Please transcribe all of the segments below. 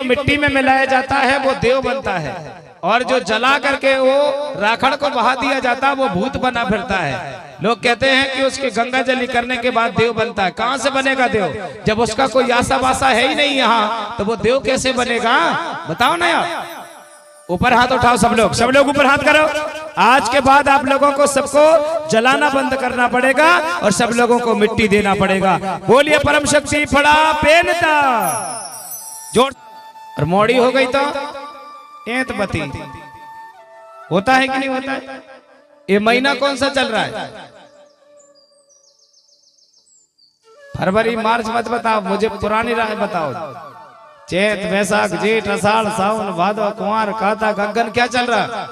मिट्टी में मिलाया जाता है वो देव बनता है, और जो जला करके वो राखड़ को बहा दिया जाता है वो भूत बना फिरता है। लोग कहते हैं कि उसके गंगा जली करने के बाद देव बनता है। कहां से बनेगा देव, जब उसका कोई आशा वासा है ही नहीं यहाँ, तो वो देव कैसे बनेगा बताओ ना यार। ऊपर हाथ उठाओ सब लोग ऊपर हाथ करो। आज के बाद आप लोगों को सबको जलाना बंद करना पड़ेगा और सब लोगों को मिट्टी देना पड़ेगा। बोलिए परम शक्ति फड़ा पेनता जोड़। और मोड़ी हो गई तो एत बती होता है कि नहीं होता है। ये महीना कौन सा चल रहा है, फरवरी मार्च मत बताओ, मुझे पुरानी राह बताओ। चैत वैशाख जेठ अषाढ़ सावन भादव कुंवर कार्तिक अगन क्या चल रहा है,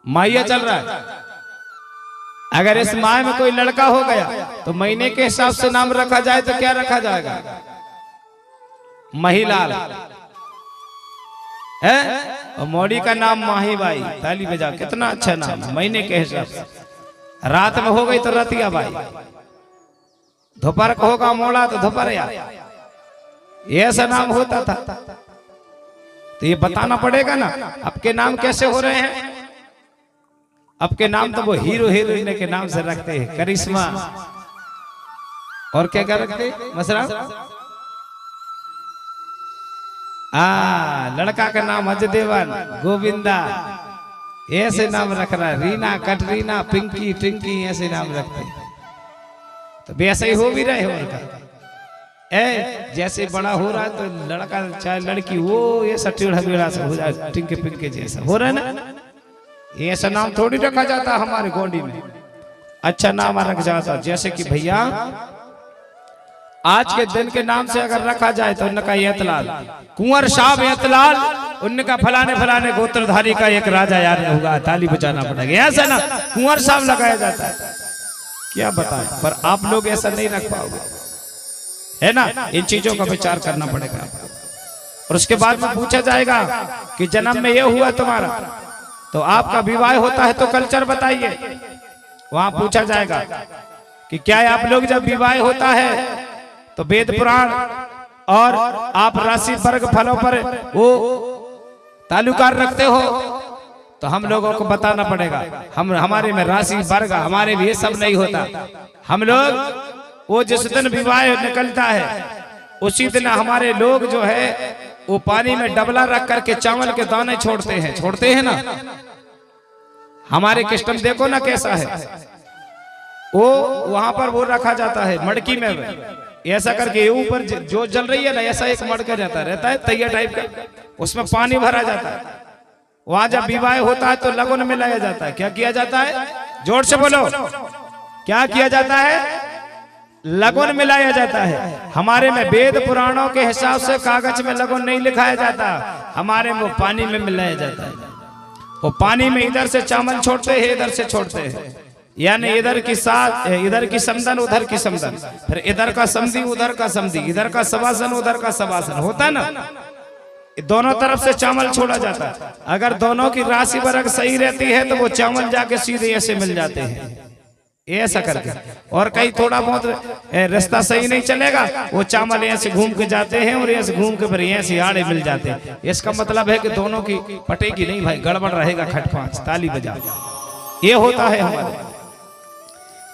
माहिया चल रहा है। अगर इस माह में कोई लड़का हो गया तो महीने के हिसाब से नाम रखा जाए तो क्या रखा जाएगा, महिलाल है। और मोड़ी का नाम माही बाई, ताली बजा, कितना अच्छा नाम है महीने के हिसाब से। रात में हो गई तो रतिया बाई, दोपहर को होगा मोड़ा तो दोपहरिया, ये ऐसा नाम होता था। तो ये बताना पड़ेगा ना आपके नाम कैसे हो रहे हैं। आपके नाम तो वो हीरो हीरोइन के नाम से रखते हैं, करिश्मा और क्या क्या रखते मसरा। लड़का का नाम अजय देवगन, गोविंदा, ऐसे नाम रख रहा है। रीना, कटरीना, पिंकी, टिंकी, ऐसे नाम रखते हैं। तो वैसे ही हो भी रहे हो उनका। जैसे बड़ा हो रहा है तो लड़का चाहे लड़की वो ऐसा टेढ़ा बेढ़ा सा हो जाए, टिंके पिंके जैसा हो रहा है ना। ऐसा नाम थोड़ी रखा जाता हमारे गोंडी में, अच्छा नाम रखा जाता। जैसे कि भैया आज के दिन के नाम से अगर रखा जाए तो उनका यतलाल, कुंवर साहब यतलाल, उनका फलाने फलाने गोत्रधारी का एक राजा यार होगा, ताली बजाना पड़ेगा। ऐसा ना कुंवर साहब लगाया जाता है, क्या बताएं। पर आप लोग ऐसा नहीं रख पाओगे, है ना। इन चीजों का विचार करना पड़ेगा। और उसके बाद में पूछा जाएगा कि जन्म में ये हुआ तुम्हारा, तो आपका विवाह होता है तो कल्चर बताइए। वहां पूछा जाएगा कि क्या आप लोग जब विवाह होता है तो वेद पुराण और आप राशि वर्ग फलों पर वो ताल्लुकार रखते हो, तो हम लोगों को बताना पड़ेगा। हमारे में राशि वर्ग हमारे भी ये सब नहीं होता। हम लोग वो जिस दिन विवाह निकलता है उसी दिन हमारे लोग जो है वो पानी में डबला रख करके चावल के दाने छोड़ते हैं ना। हमारे किस्टम देखो ना कैसा है, वो वहां पर वो रखा जाता है मड़की में, ऐसा करके ऊपर जो जल रही है ना ऐसा एक मड़का रहता है तैया टाइप का, उसमें पानी भरा जाता है। वहां जब विवाह होता है तो लगन में लाया जाता है। क्या किया जाता है, जोर से बोलो, क्या किया जाता है, लगन मिलाया जाता है। हमारे में वेद पुराणों के हिसाब से कागज में लगन नहीं लिखाया जाता, हमारे में वो पानी में मिलाया जाता है। वो पानी में इधर से चावल छोड़ते हैं, इधर से छोड़ते हैं, यानी इधर की समदन उधर की समदन, फिर इधर का समधी उधर का समधी, इधर का सवासन उधर का सवासन होता है ना। दोनों तरफ से चावल छोड़ा जाता है। अगर दोनों की राशि वर्ग सही रहती है तो वो चावल जाके सीधे ऐसे मिल जाते हैं, ऐसा करके। और कहीं थोड़ा बहुत रास्ता सही नहीं चलेगा, वो चावल ऐसे घूम के जाते हैं और ऐसे घूम के फिर ऐसे आड़े मिल जाते हैं। इसका मतलब है कि दोनों की पटेगी नहीं भाई, गड़बड़ रहेगा। खटपांच, ताली बजा, ये होता है हमारे,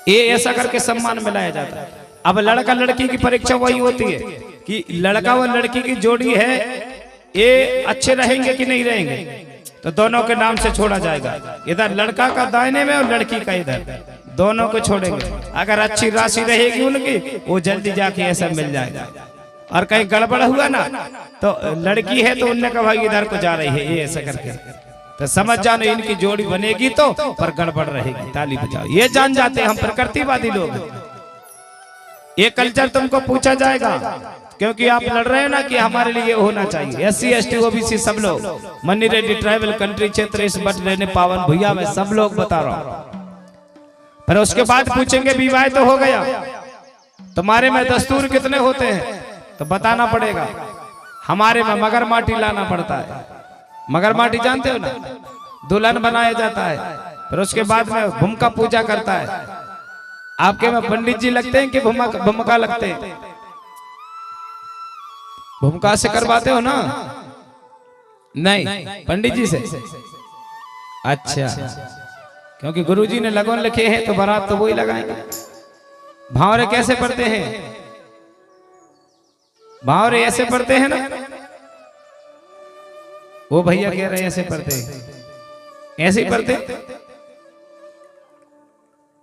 ये ऐसा करके सम्मान मिलाया जाता है। अब लड़का लड़की की परीक्षा वही होती है कि लड़का व लड़की की जोड़ी है, ये अच्छे रहेंगे कि नहीं रहेंगे, तो दोनों के नाम से छोड़ा जाएगा। इधर लड़का का दाहिने में और लड़की का इधर, दोनों को छोड़ेंगे। अगर अच्छी राशि रहेगी उनकी, वो जल्दी जाके ऐसा मिल जाएगा। और कहीं गड़बड़ हुआ ना तो लड़की है तो उनने कहा भाई इधर को जा रही है, ये ऐसा करके, तो समझ जानो इनकी जोड़ी बनेगी तो पर गड़बड़ रहेगी। ताली बजाओ, ये जान जाते हैं हम प्रकृतिवादी लोग। ये कल्चर तुमको पूछा जाएगा, क्योंकि आप लड़ रहे हो ना कि हमारे लिए होना चाहिए। SC ST OBC सब लोग, मनी रेड्डी ट्राइबल कंट्री क्षेत्र इस बट रहने पावन भैया में सब लोग बता रहा हूं। पर उसके बाद पूछेंगे विवाह तो हो गया, तुम्हारे में दस्तूर कितने होते हैं, तो बताना पड़ेगा। हमारे में मगर माटी लाना पड़ता है। मगर माटी जानते हो ना, दुल्हन बनाया जाता है। फिर उसके बाद में भूमिका पूजा करता है। आपके में पंडित जी लगते हैं कि भूमिका लगते हैं? भूमिका से करवाते हो ना? नहीं, पंडित जी से। अच्छा, क्योंकि गुरुजी ने लगन लिखे हैं तो बारात तो वही लगाएंगे। भावरे कैसे पढ़ते हैं? भावरे ऐसे पढ़ते हैं ना? वो भैया कह रहे हैं ऐसे पढ़ते हैं। ऐसे ही पढ़ते,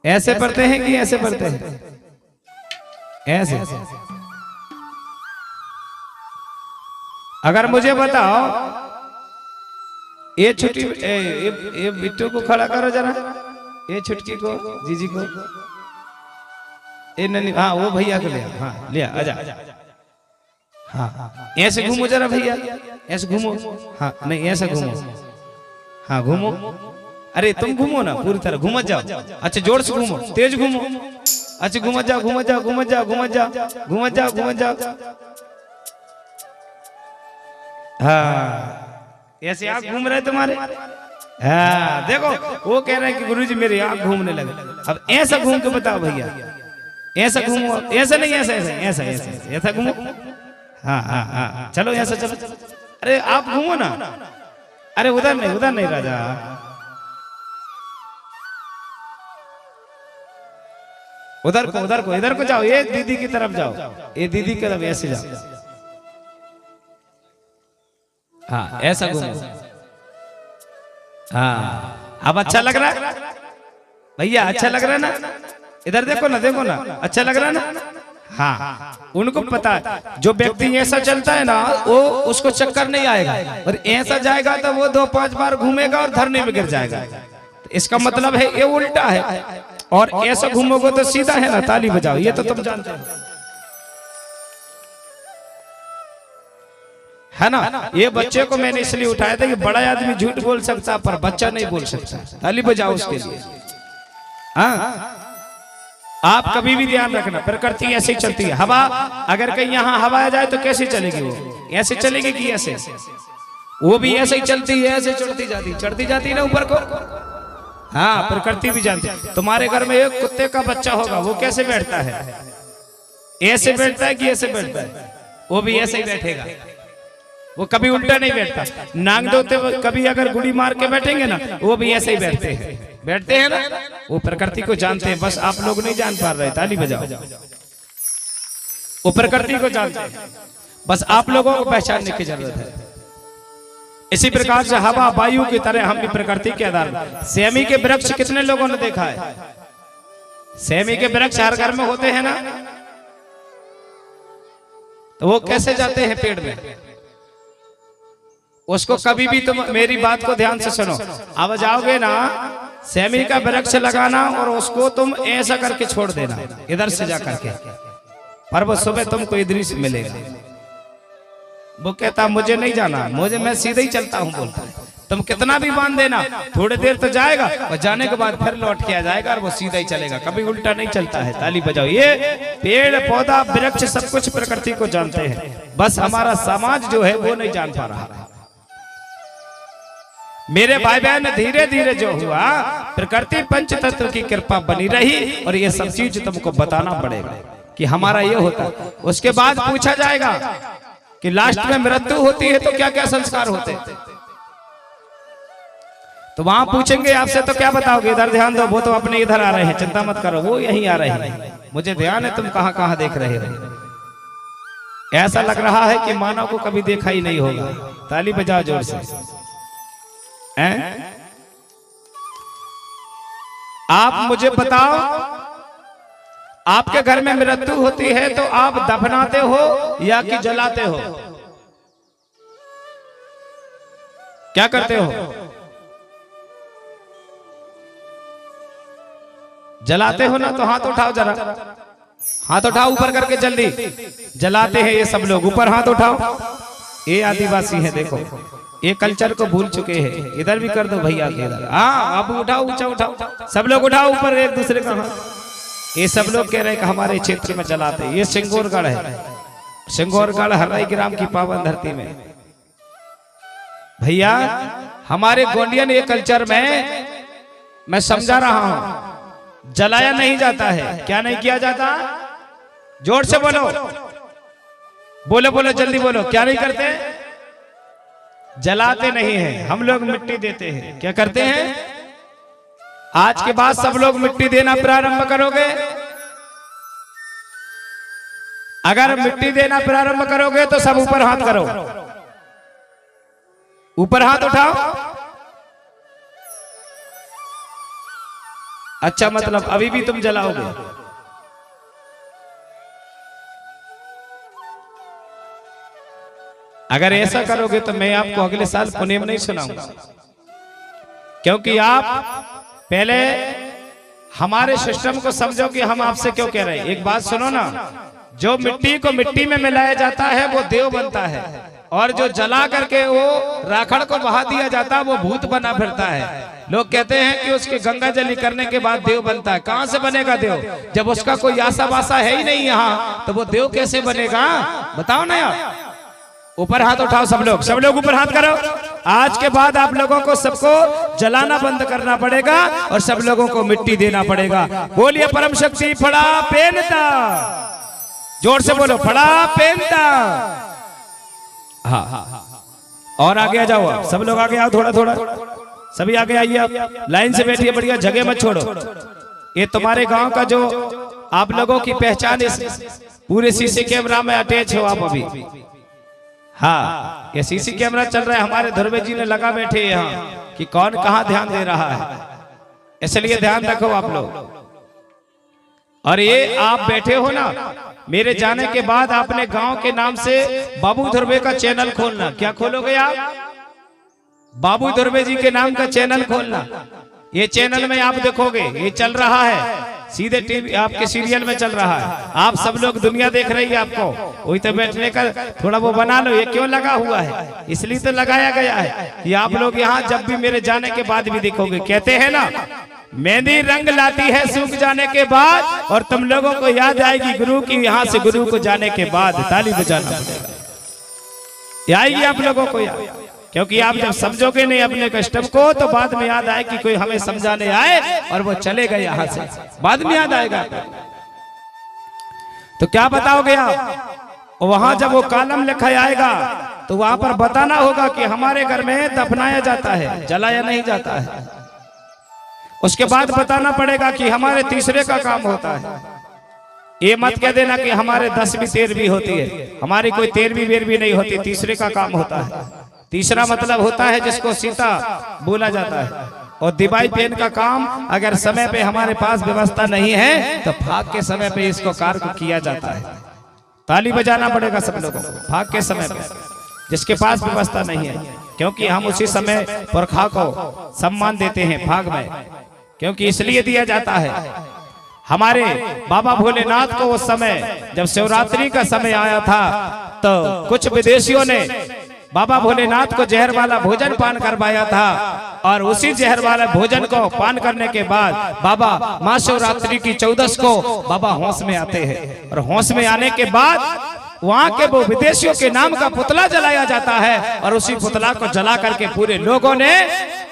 ऐसे पढ़ते हैं कि ऐसे पढ़ते हैं? ऐसे। अगर मुझे बताओ, ये छुट्टी, ये बिट्टू को खड़ा करो जरा, ये छुटकी को, जीजी को, ये ननी, हाँ वो भैया को लिया, हाँ लिया, आजा। हाँ ऐसे घूमो जरा भैया, ऐसे घूमो। हाँ नहीं ऐसे घूमो, हाँ घूमो। अरे तुम घूमो ना पूरी तरह, घूमत जाओ। अच्छा जोर से घूमो, तेज घूमो। अच्छा घूमत जाओ, घूमत जाओ, घूमत जाओ, घूमत जाओ, घूमत जाओ, घूमत जाओ। हाँ ऐसे आँख घूम रहे तुम्हारे। हाँ देखो, वो कह रहे हैं कि गुरुजी मेरे आँख घूमने लगे। अब ऐसा घूम के बताओ भैया, ऐसा घूमो, ऐसा नहीं, ऐसा ऐसा ऐसा ऐसा ऐसा घूमो। हाँ हाँ हाँ चलो ऐसा चलो। अरे आप घूमो ना। अरे उधर नहीं, उधर नहीं राजा, उधर को, उधर को, इधर को जाओ। ये दीदी की तरफ जाओ, ये दीदी की तरफ ऐसे जाओ। हाँ ऐसा घूमो। हाँ अब अच्छा लग रहा है भैया? अच्छा लग रहा है ना? इधर देखो ना, देखो ना, अच्छा लग रहा है ना? हाँ उनको पता है, जो व्यक्ति ऐसा चलता है ना वो उसको चक्कर नहीं आएगा, और ऐसा जाएगा तो वो 2-5 बार घूमेगा और धरने में गिर जाएगा। तो इसका मतलब है ये उल्टा है, और ऐसा घूमोगे तो सीधा है ना। ताली बजाओ, ये तो तुम जानते हो है ना। ये बच्चे को मैंने इसलिए उठाया था कि बड़ा आदमी झूठ बोल सकता पर बच्चा नहीं बोल सकता। ताली बजाओ उसके लिए। हाँ आप कभी भी ध्यान रखना, प्रकृति ऐसे ही चलती है। हवा अगर कहीं यहाँ हवा आ जाए तो कैसे चलेगी? वो ऐसे चलेगी कि ऐसे? वो भी ऐसे ही चलती है, ऐसे चढ़ती जाती ना ऊपर को। हाँ प्रकृति भी जानती है। तुम्हारे घर में एक कुत्ते का बच्चा होगा, वो कैसे बैठता है? ऐसे बैठता है कि ऐसे बैठता है? वो भी ऐसे ही बैठेगा, वो कभी उल्टा नहीं बैठता। नांग धोते कभी अगर गुड़ी मार के बैठेंगे ना, वो भी ऐसे ही बैठते हैं ना। वो प्रकृति को जानते हैं, बस आप लोग नहीं जान पा रहे। ताली बजाओ। वो प्रकृति को जानते हैं, बस आप लोगों को पहचानने की जरूरत है। इसी प्रकार से हवा वायु की तरह हम भी प्रकृति के आधार पर। सेमी के वृक्ष कितने लोगों ने देखा है? सेमी के वृक्ष हर घर में होते हैं ना, तो वो कैसे जाते हैं पेड़ में? उसको कभी भी तुम मेरी बात को ध्यान से सुनो, अब जाओगे ना सेमी का वृक्ष लगाना और उसको तुम ऐसा करके छोड़ देना इधर से जा करके, पर वो सुबह तुमको इधर से मिलेगा। वो कहता मुझे नहीं जाना, मैं सीधे ही चलता हूँ बोलता है। तुम कितना भी बांध देना, थोड़ी देर तो जाएगा और जाने के बाद फिर लौट के आ जाएगा और वो सीधा ही चलेगा, कभी उल्टा नहीं चलता है। ताली बजाओ। ये पेड़ पौधा वृक्ष सब कुछ प्रकृति को जानते हैं, बस हमारा समाज जो है वो नहीं जान पा रहा है। मेरे भाई बहन धीरे धीरे जो हुआ, प्रकृति पंच तत्व की कृपा बनी रही, और ये सब चीज तुमको बताना पड़ेगा कि हमारा ये होता। उसके बाद पूछा जाएगा कि लास्ट में मृत्यु होती है तो क्या क्या संस्कार होते हैं, तो वहां पूछेंगे आपसे, तो क्या बताओगे? इधर ध्यान दो, वो तो अपने इधर आ रहे हैं, चिंता मत करो, वो यहीं आ रहे हैं, मुझे ध्यान है तुम कहां कहां देख रहे हो। ऐसा लग रहा है कि मानव को कभी देखा ही नहीं होगा। ताली बजाओ जोर से। आप मुझे बताओ, आपके घर में मृत्यु होती है तो आप दफनाते हो या कि जलाते हो? क्या करते हो? जलाते हो ना, तो हाथ उठाओ जरा, हाथ उठाओ ऊपर करके जल्दी। जलाते हैं ये सब लोग, ऊपर हाथ उठाओ। ये आदिवासी है, देखो ये कल्चर को भूल चुके हैं। इधर भी कर दो भैया के इधर। हाँ अब उठाओ, ऊंचा उठाओ, सब लोग उठाओ ऊपर एक दूसरे का हाथ। ये सब लोग कह रहे हैं कि हमारे क्षेत्र में जलाते हैं। ये सिंगोरगढ़ है, सिंगोरगढ़ हराई ग्राम की पावन धरती में भैया हमारे गोंडियन ये कल्चर में मैं समझा रहा हूं, जलाया नहीं जाता है। क्या नहीं किया जाता? जोर से बोलो। बोलो बोलो जल्दी बोलो, क्या नहीं करते? जलाते नहीं हैं, हम लोग मिट्टी देते हैं। क्या करते हैं? आज के बाद सब लोग मिट्टी देना प्रारंभ करोगे। अगर मिट्टी देना प्रारंभ करोगे तो सब ऊपर हाथ करो, ऊपर हाथ उठाओ। अच्छा, मतलब अभी भी तुम जलाओगे? अगर ऐसा करोगे तो मैं आपको अगले साल पुणे में नहीं सुनाऊंगा, क्योंकि आप पहले हमारे सिस्टम को समझो कि हम आपसे क्यों कह रहे हैं। एक बात सुनो ना, जो मिट्टी को मिट्टी में मिलाया जाता है वो देव बनता है, और जो जला करके वो राखड़ को बहा दिया जाता है वो भूत बना फिरता है। लोग कहते हैं कि उसके गंगा जली करने के बाद देव बनता है। कहां से बनेगा देव? जब उसका कोई आशा वासा है ही नहीं यहाँ, तो वो देव कैसे बनेगा? बताओ ना यार। ऊपर हाथ उठाओ सब लोग ऊपर हाथ करो। आज के बाद आप लोगों को सबको जलाना बंद करना पड़ेगा और सब लोगों को मिट्टी देना पड़ेगा। बोलिए परम शक्ति फड़ा पेनता, जोर से बोलो, फड़ा पेनता। हाँ, और आगे आ जाओ आप, सब लोग आगे आओ, थोड़ा थोड़ा सभी आगे आइए। आप लाइन से बैठिए, बढ़िया, जगह मत छोड़ो। ये तुम्हारे गांव का जो आप लोगों की पहचान इस पूरे सीसी कैमरा में अटैच हो आप अभी। हाँ, ये सीसी कैमरा चल रहा है, हमारे धुर्वे जी ने लगा बैठे यहाँ कि कौन कहाँ ध्यान दे रहा है, इसलिए ध्यान रखो आप लोग। और ये आप बैठे हो ना, मेरे जाने के बाद आपने गांव के नाम से बाबू धुर्वे का चैनल खोलना। क्या खोलोगे आप? बाबू धुर्वे जी के नाम का चैनल खोलना। ये चैनल में आप देखोगे, ये चल रहा है सीधे टीवी, आपके सीरियल में चल रहा है। आप सब लोग, दुनिया देख रही है आपको, वही तो बैठने का थोड़ा वो बना लो। ये क्यों लगा हुआ है? इसलिए तो लगाया गया है कि आप लोग यहाँ जब भी मेरे जाने के बाद भी दिखोगे। कहते हैं ना, मेहंदी रंग लाती है सूख जाने के बाद, और तुम लोगों को याद आएगी गुरु की, यहाँ से गुरु को जाने के बाद। ताली बजाना पड़ेगा, ये आएगी आप लोगों को याद, क्योंकि आप जब समझोगे नहीं अपने कष्टम को तो बाद में याद आए कि कोई हमें समझाने आए और वो चले गए यहाँ से, बाद में याद आएगा। तो क्या बताओगे आप? वहां जब वो कॉलम लिखा आएगा तो वहां पर बताना होगा कि हमारे घर में दफनाया जाता है, जलाया नहीं जाता है। उसके बाद बताना पड़ेगा कि हमारे तीसरे का काम होता है। ये मत कह देना कि हमारे 10वीं 13वीं होती है, हमारी कोई 13वीं 12वीं नहीं होती, तीसरे का काम होता है। तीसरा मतलब होता है जिसको सीता बोला जाता है। और दिवाई पेन का काम अगर समय पे हमारे पास व्यवस्था नहीं है तो फाग के समय पे इसको कार्य को किया जाता है। ताली बजाना पड़ेगा सब लोगों को फाग के समय पे, जिसके पास व्यवस्था नहीं है, क्योंकि हम उसी समय पुरखा को सम्मान देते हैं फाग में, क्योंकि इसलिए दिया जाता है। हमारे बाबा भोलेनाथ को उस समय जब शिवरात्रि का समय आया था तो कुछ विदेशियों ने बाबा भोलेनाथ को जहर वाला भोजन पान करवाया था, और उसी जहर वाला भोजन को पान करने के बाद बाबा महाशिवरात्रि की 14 को बाबा होश में आते हैं, और होश में आने के बाद वहाँ के वो विदेशियों के नाम का पुतला जलाया जाता है, और उसी पुतला को जला करके पूरे लोगों ने,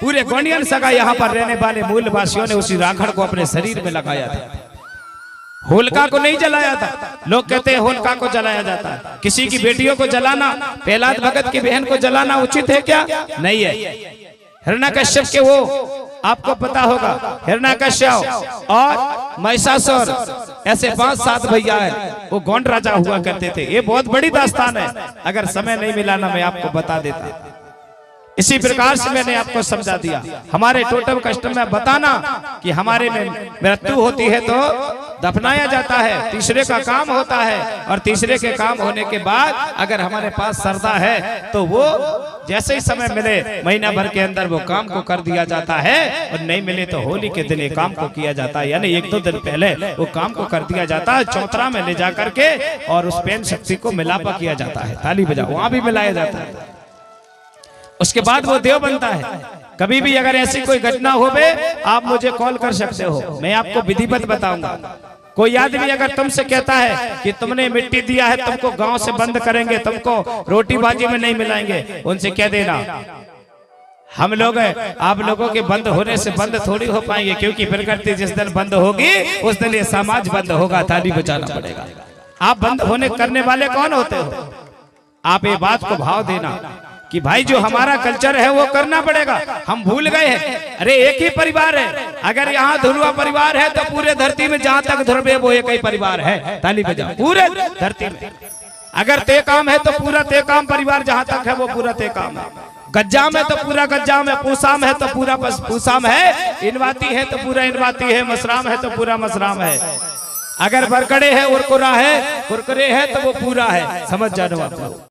पूरे गोंडियन सगा यहाँ पर रहने वाले मूलवासियों ने उसी राखड़ को अपने शरीर में लगाया था। होलिका को नहीं जलाया था। लोग कहते हैं होलिका को जलाया जाता है। किसी की बेटियों को जलाना, प्रहलाद भगत की बहन को जलाना उचित है क्या? नहीं है। हिरण्यकश्यप के वो आपको पता होगा, हिरण्यकश्यप और महिषासुर ऐसे 5-7 भैया है, वो गोंड राजा हुआ करते थे। ये बहुत बड़ी दास्तान है, अगर समय नहीं मिला ना मैं आपको बता देता। इसी प्रकार से मैंने आपको समझा दिया। हमारे टोटल कस्टम में बताना कि हमारे में मृत्यु होती है तो दफनाया जाता है, तीसरे का काम होता है, और तीसरे के काम होने के बाद अगर हमारे पास श्रद्धा है तो वो जैसे ही समय मिले महीना भर के अंदर वो काम को कर दिया जाता है, और नहीं मिले तो होली के दिन ये काम को किया जाता है, यानी 1-2 दिन पहले वो काम को कर दिया जाता है। चौतरा में ले जा करके और उस पेन शक्ति को मिलापा किया जाता है। ताली बजाओ, वहां भी मिलाया जाता है। उसके बाद वो देव बनता है। कभी भी अगर ऐसी कोई घटना हो आप मुझे कॉल कर सकते हो, मैं आपको विधिवत बताऊंगा। कोई आदमी अगर तुमसे कहता है कि तुमने मिट्टी दिया है, तुमको गांव से बंद करेंगे, तुमको रोटी बाजी में नहीं मिलाएंगे, उनसे कह देना हम लोग आप लोगों के बंद होने से बंद थोड़ी हो पाएंगे, क्योंकि प्रकृति जिस दिन बंद होगी उस दिन ये समाज बंद होगा। ताली बजाना पड़ेगा। आप बंद होने करने वाले कौन होते हो? आप ये बात को भाव देना कि भाई जो हमारा कल्चर है वो करना पड़ेगा। हम भूल गए हैं, अरे एक ही परिवार है। अगर यहाँ धुरवा परिवार है तो पूरे धरती में जहां तक ध्रुव है वो एक ही परिवार है। ताली बजाओ। पूरे धरती में अगर ते काम है तो पूरा ते काम परिवार जहां तक है वो पूरा ते काम है। गज्जा में तो पूरा गज्जा में, पूसाम है तो पूरा पूसाम है, इनवाती है तो पूरा इनवाती है, मसराम है तो पूरा मसराम है। अगर बरकड़े है, उरकुरा है, कुरकुरे है तो वो पूरा है। समझ जानो आप।